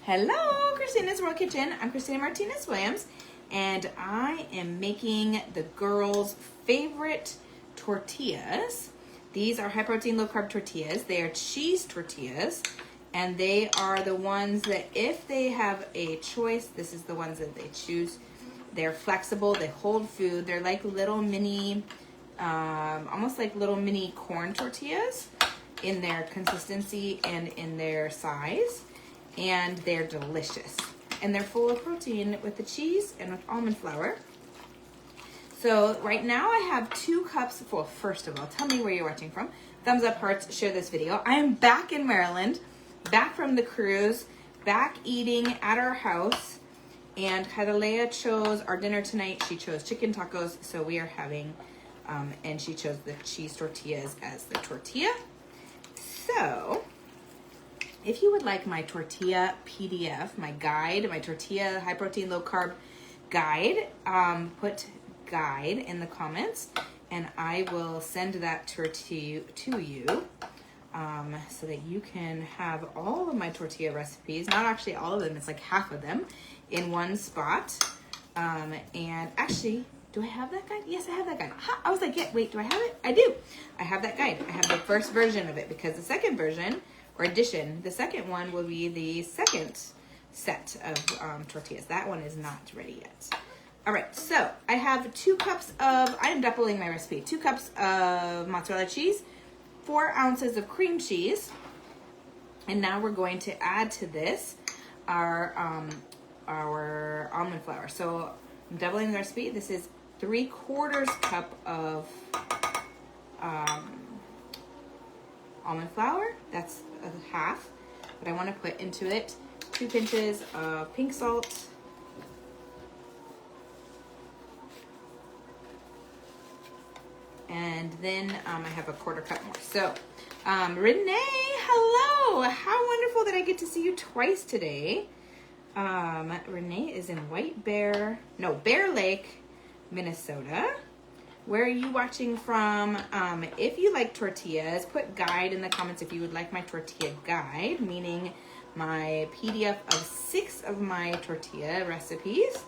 Hello, Christina's World Kitchen. I'm Christina Martinez-Williams, and I am making the girls' favorite tortillas. These are high-protein, low-carb tortillas. They are cheese tortillas, and they are the ones that if they have a choice, this is the ones that they choose. They're flexible, they hold food. They're like little mini, almost like little mini corn tortillas in their consistency and in their size. And they're delicious. And they're full of protein with the cheese and with almond flour. So right now I have 2 cups. Well, first of all, tell me where you're watching from. Thumbs up, hearts, share this video. I am back in Maryland, back from the cruise, back eating at our house. And Catalea chose our dinner tonight. She chose chicken tacos, so we are having, and she chose the cheese tortillas as the tortilla. So, if you would like my tortilla PDF, my guide, my tortilla high protein, low carb guide, put guide in the comments and I will send that to you so that you can have all of my tortilla recipes, not actually all of them, it's like half of them in one spot. And actually, do I have that guide? Yes, I have that guide. I was like, yeah, wait, do I have it? I do. I have that guide. I have the first version of it because the second version or edition, the second one will be the second set of tortillas. That one is not ready yet. All right, so I have 2 cups of, I am doubling my recipe, 2 cups of mozzarella cheese, 4 ounces of cream cheese, and now we're going to add to this our almond flour. So I'm doubling the recipe. This is 3/4 cup of almond flour. That's a half, but I want to put into it 2 pinches of pink salt, and then I have a 1/4 cup more. So Renee, hello, how wonderful that I get to see you twice today. Renee is in Bear Lake, Minnesota. Where are you watching from? If you like tortillas, put guide in the comments if you would like my tortilla guide, meaning my PDF of 6 of my tortilla recipes.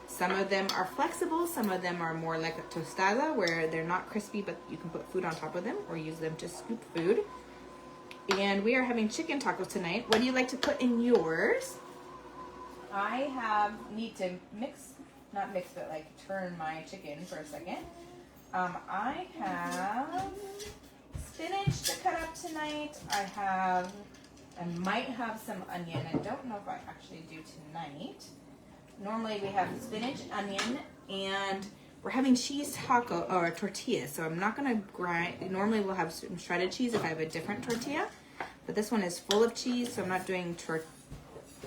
Some of them are flexible, some of them are more like a tostada where they're not crispy, but you can put food on top of them or use them to scoop food. And we are having chicken tacos tonight. What do you like to put in yours? I need to but like turn my chicken for a second. I have spinach to cut up tonight. I might have some onion. I don't know if I actually do tonight. Normally we have spinach, onion, and we're having cheese taco or tortillas. So I'm not gonna grind. Normally we'll have some shredded cheese if I have a different tortilla, but this one is full of cheese, so I'm not doing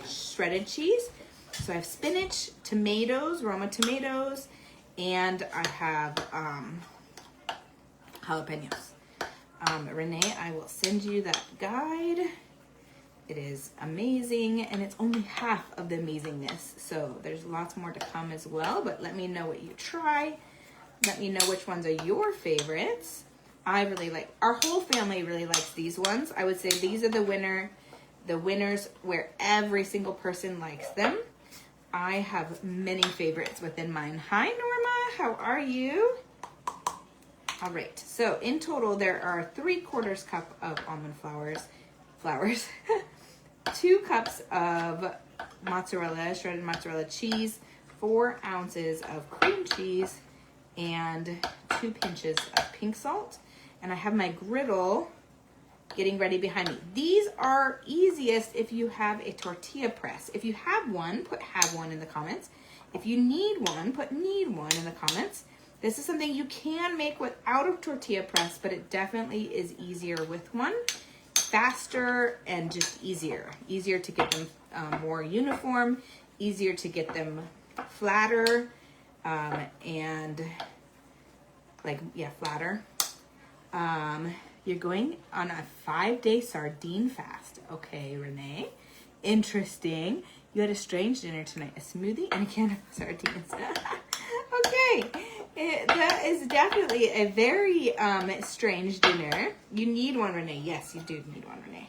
shredded cheese. So I have spinach, tomatoes, Roma tomatoes, and I have jalapenos. Renee, I will send you that guide. It is amazing, and it's only half of the amazingness. So there's lots more to come as well, but let me know what you try. Let me know which ones are your favorites. I really like, our whole family really likes these ones. I would say these are the winners where every single person likes them. I have many favorites within mine. Hi, Norma. How are you? All right. So in total, there are 3/4 cup of almond flours, 2 cups of mozzarella, shredded mozzarella cheese, 4 ounces of cream cheese, and 2 pinches of pink salt. And I have my griddle getting ready behind me. These are easiest if you have a tortilla press. If you have one, put have one in the comments. If you need one, put need one in the comments. This is something you can make without a tortilla press, but it definitely is easier with one. Faster and just easier. Easier to get them more uniform, easier to get them flatter, and flatter. You're going on a 5-day sardine fast. Okay, Renee. Interesting. You had a strange dinner tonight. A smoothie and a can of sardines. Okay. That is definitely a very strange dinner. You need one, Renee. Yes, you do need one, Renee.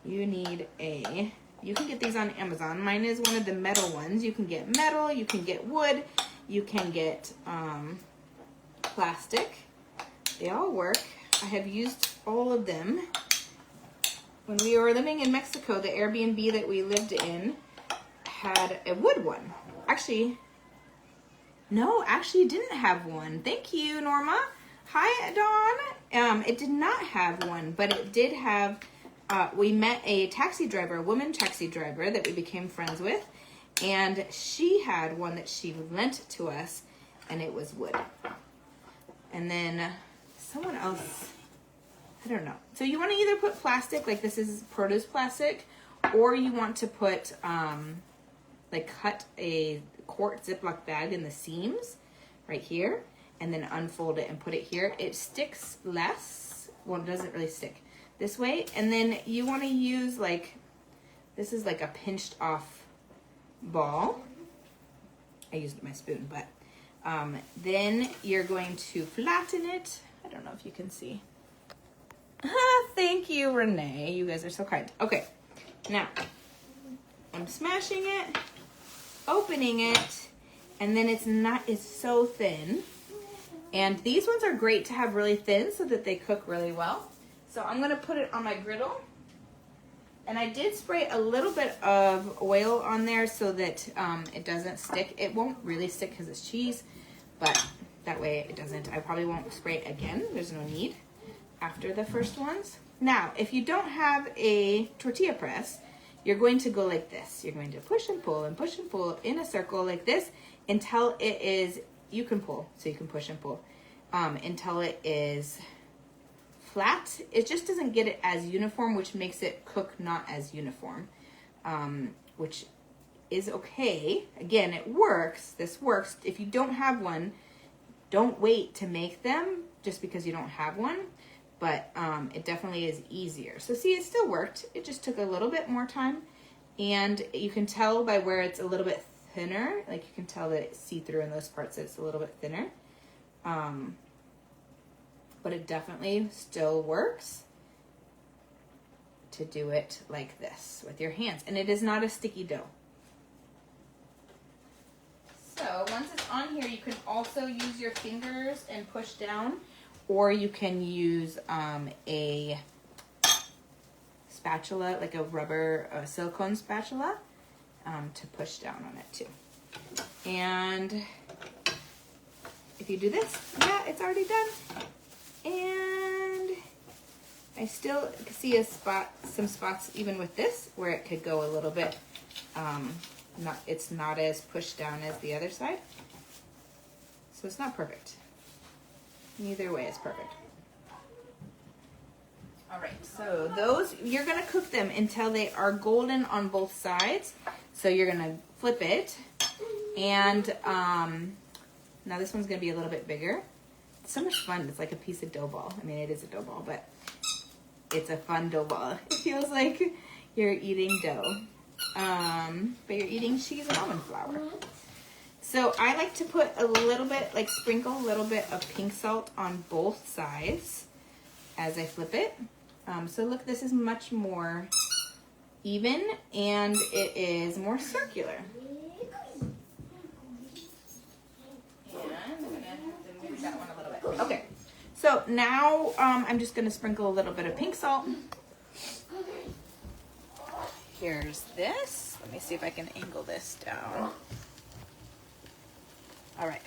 You need a You can get these on Amazon. Mine is one of the metal ones. You can get metal, you can get wood, you can get plastic. They all work. I have used all of them. When we were living in Mexico, the Airbnb that we lived in had a wood one. Actually, no, actually it didn't have one. Thank you, Norma. Hi, Dawn. It did not have one, but it did have, we met a taxi driver, a woman taxi driver that we became friends with, and she had one that she lent to us, and it was wood. And then someone else, I don't know. So you want to either put plastic, like this is produce plastic, or you want to put, like cut a quart Ziploc bag in the seams right here, and then unfold it and put it here. It sticks less. Well, it doesn't really stick this way. And then you want to use like, this is like a pinched off ball. I used my spoon, but then you're going to flatten it. I don't know if you can see. Thank you, Renee. You guys are so kind. Okay, now I'm smashing it, opening it, and then it's so thin. And these ones are great to have really thin so that they cook really well. So I'm gonna put it on my griddle. And I did spray a little bit of oil on there so that it doesn't stick. It won't really stick because it's cheese, but that way it doesn't. I probably won't spray it again. There's no need after the first ones. Now, if you don't have a tortilla press, you're going to go like this. You're going to push and pull in a circle like this until it is, you can pull, so you can push and pull, until it is flat. It just doesn't get it as uniform, which makes it cook not as uniform, which is okay. Again, it works. This works. If you don't have one, don't wait to make them just because you don't have one, but it definitely is easier. So see, it still worked. It just took a little bit more time, and you can tell by where it's a little bit thinner, like you can tell that it's see-through in those parts that it's a little bit thinner. But it definitely still works to do it like this with your hands. And it is not a sticky dough. So once it's on here, you can also use your fingers and push down, or you can use a spatula, like a rubber silicone spatula, to push down on it too. And if you do this, yeah, it's already done. And I still see some spots even with this where it could go a little bit, it's not as pushed down as the other side. So it's not perfect. Neither way is perfect. All right, so those, you're gonna cook them until they are golden on both sides. So you're gonna flip it, and now this one's gonna be a little bit bigger. It's so much fun. It's like a piece of dough ball. I mean, it is a dough ball, but it's a fun dough ball. It feels like you're eating dough, but you're eating cheese and almond flour. So I like to put a little bit, like sprinkle a little bit of pink salt on both sides as I flip it. So look, this is much more even, and it is more circular. That one a little bit. Okay, so now I'm just going to sprinkle a little bit of pink salt. Here's this. Let me see if I can angle this down. All right,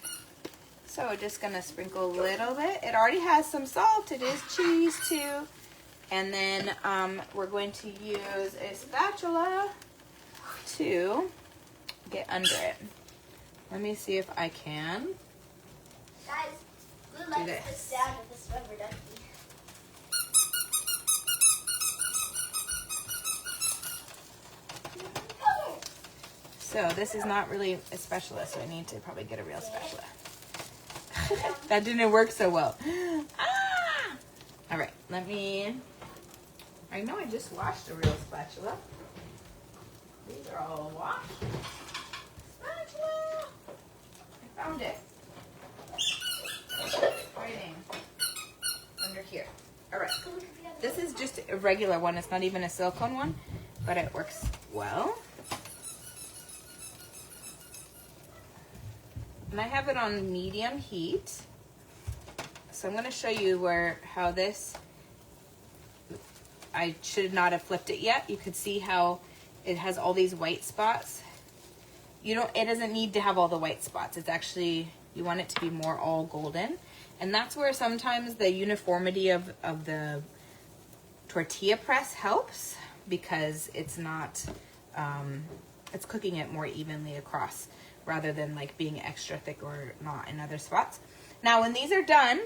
so just going to sprinkle a little bit. It already has some salt. It is cheese too. And then we're going to use a spatula to get under it. Let me see if I can. Guys, Blue likes the sound of this rubber ducky. So this is not really a spatula, so I need to probably get a real spatula. That didn't work so well. Ah! All right, I know I just washed a real spatula. These are all washed. Spatula! I found it. Hiding under here. All right. This is just a regular one. It's not even a silicone one, but it works well. And I have it on medium heat. So I'm going to show you how this, I should not have flipped it yet. You could see how it has all these white spots. It doesn't need to have all the white spots. It's actually, you want it to be more all golden. And that's where sometimes the uniformity of the tortilla press helps, because it's not, it's cooking it more evenly across rather than like being extra thick or not in other spots. Now when these are done,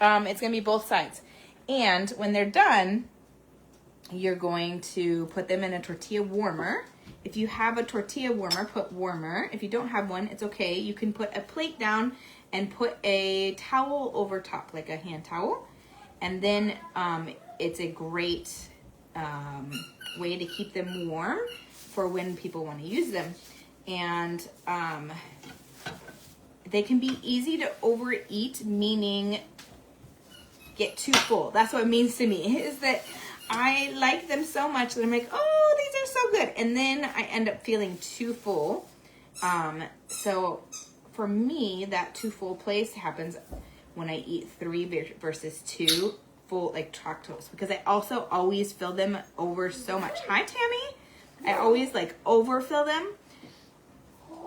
it's gonna be both sides. And when they're done, you're going to put them in a tortilla warmer. If you have a tortilla warmer, put warmer. If you don't have one, it's okay. You can put a plate down and put a towel over top, like a hand towel. And then it's a great way to keep them warm for when people want to use them. And they can be easy to overeat, meaning get too full. That's what it means to me, is that I like them so much that I'm like, oh, these are so good. And then I end up feeling too full. So for me, that too full place happens when I eat 3 versus 2 full, like tortillas, because I also always fill them over so much. Hi, Tammy. I always like overfill them,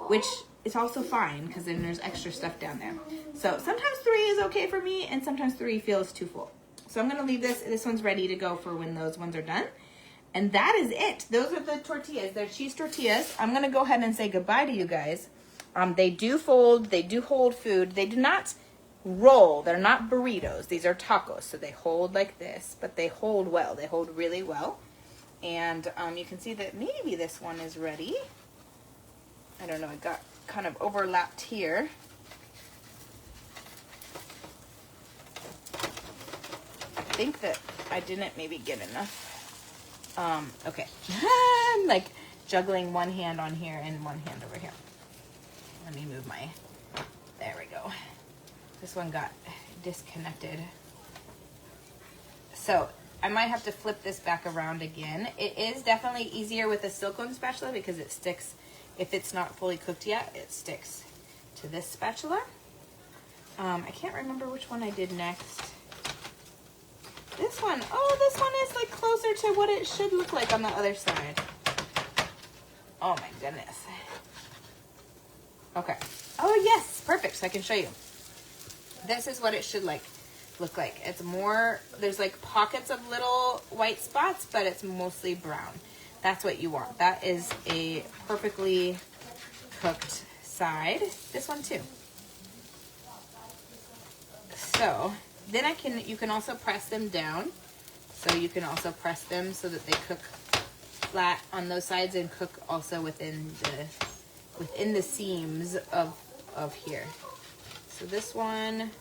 which is also fine because then there's extra stuff down there. So sometimes 3 is okay for me, and sometimes 3 feels too full. So I'm going to leave this. This one's ready to go for when those ones are done. And that is it. Those are the tortillas. They're cheese tortillas. I'm going to go ahead and say goodbye to you guys. They do fold. They do hold food. They do not roll. They're not burritos. These are tacos. So they hold like this, but they hold well. They hold really well. And you can see that maybe this one is ready. I don't know. It got kind of overlapped here. I think that I didn't maybe get enough. Okay. I'm like juggling one hand on here and one hand over here. Let me move my, there we go. This one got disconnected. So I might have to flip this back around again. It is definitely easier with a silicone spatula because it sticks, if it's not fully cooked yet, it sticks to this spatula. I can't remember which one I did next. This one, oh, this one is like closer to what it should look like on the other side. Oh my goodness. Okay. Oh yes, perfect, so I can show you. This is what it should look like. It's more, there's like pockets of little white spots, but it's mostly brown. That's what you want. That is a perfectly cooked side. This one too. So then you can also press them down. So you can also press them so that they cook flat on those sides and cook also within the seams of here. So this one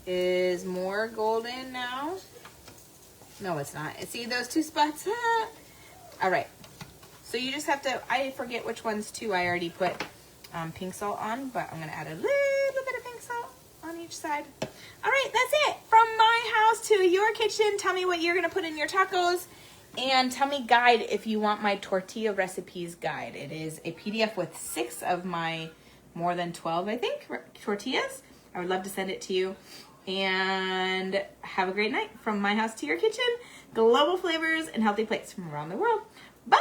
is more golden now. No, it's not. See those 2 spots? All right. So you just have to, I forget which ones too. I already put pink salt on, but I'm going to add a little bit of pink salt on each side. All right, that's it. From my house to your kitchen. Tell me what you're going to put in your tacos. And tell me guide if you want my tortilla recipes guide. It is a PDF with 6 of my more than 12, I think, tortillas. I would love to send it to you. And have a great night. From my house to your kitchen. Global flavors and healthy plates from around the world. Bye!